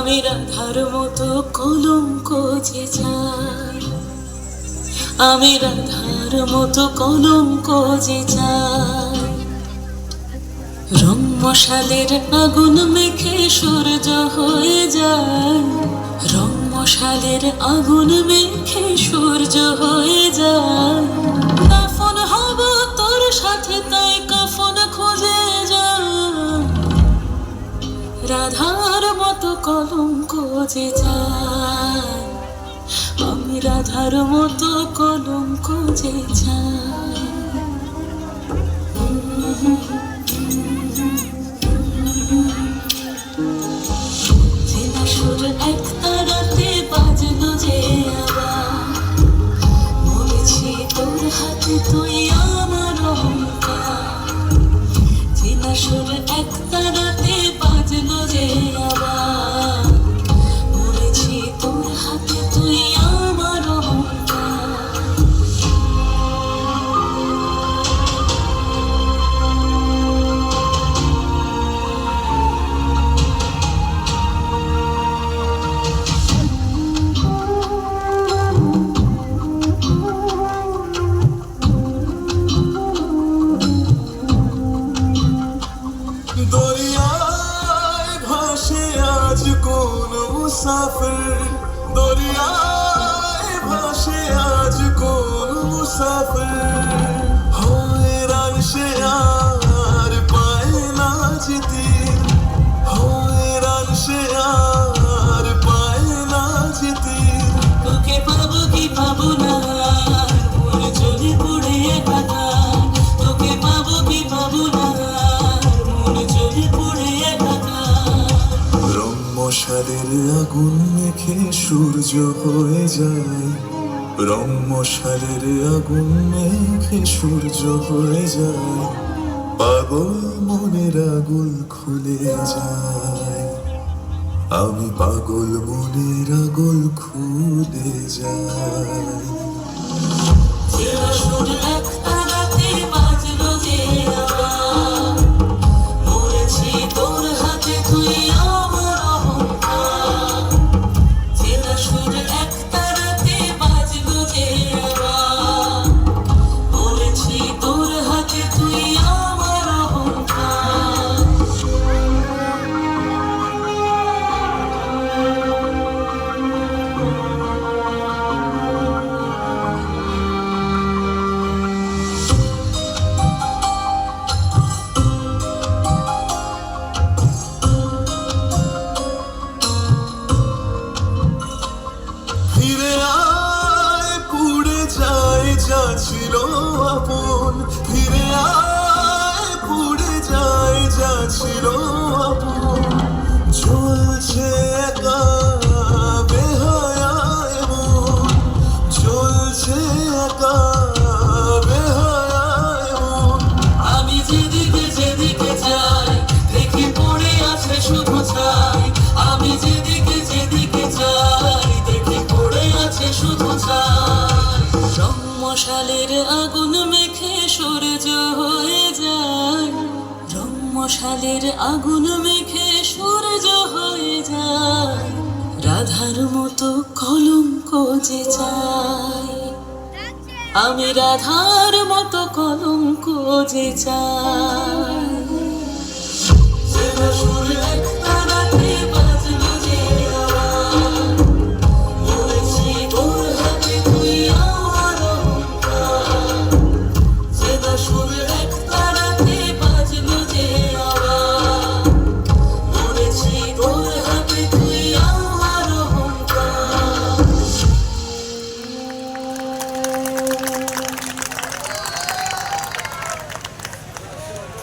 আমি রাধার মতো কলঙ্ক যে চাই, আমি রাধার মতো কলঙ্ক যে চাই। রং মশালের আগুন মেখে সূর্য হয়ে যায়, রং মশালের আগুন মেখে সূর্য হয়ে যায়। দাফন হব তোর সাথে তাই কাফন খুঁজে যায়, রাধার মতো কলঙ্ক যে চাই, আমি রাধার মতো কলঙ্ক যে চাই। সুর এক তারাতে বাজলো যে আবার, বলেছি তোর হাতে তুই আমার অহংকার। চেনা সুর এক তারাতে বাজলো যে আবার, বলেছি তোর হাতে তুই আমার অহংকার। দরিয়ায় ভাসে আজ কোন মুসাফির, দরিয়ায় ভাসে আজ কোন মুসাফির। হয়রান সে আর পায় না যেতে, হয়রান সে আর পায় না যেতে। তোকে পাবো কি পাবো না, মনে চলে পড়ে একাকার। তোকে পাবো কি পাবো না, মনে চলে পড়ে একাকার। রং মশালের আগুন মেখে সূর্য হয়ে যায়, রং মশালের আগুন মেখে সূর্য হয়ে যায়। পাগল মনের আগুন খুলে যায়, আমি পাগল মনের আগুন খুলে যাই। চেনা সুর এক তারাতে বাজলো যে আবার, বলেছি তোর হাতে তুই আমার অহংকার। চেনা সুর এক তারাতে বাজলো যে আবার, বলেছি তোর হাতে তুই আমার অহংকার। ফিরে আয় পুড়ে যায় যা ছিল আপন, ফিরে আয় পুড়ে যায় যা ছিল আপন। চলছে একা বেহায়ায় মন, চলছে একা বেহায়ায় মন। আমি যেদিকে যেদিকে যাই দেখি পড়ে আছে শুধু ছাই, আমি যেদিকে যেদিকে যাই দেখি পড়ে আছে শুধু ছাই। রং মশালের আগুন মেখে সূর্য হয়ে যায়, রং মশালের আগুন মেখে সূর্য হয়ে যায়। রাধার মতো কলঙ্ক যে চাই, আমি রাধার মতো কলঙ্ক যে চাই।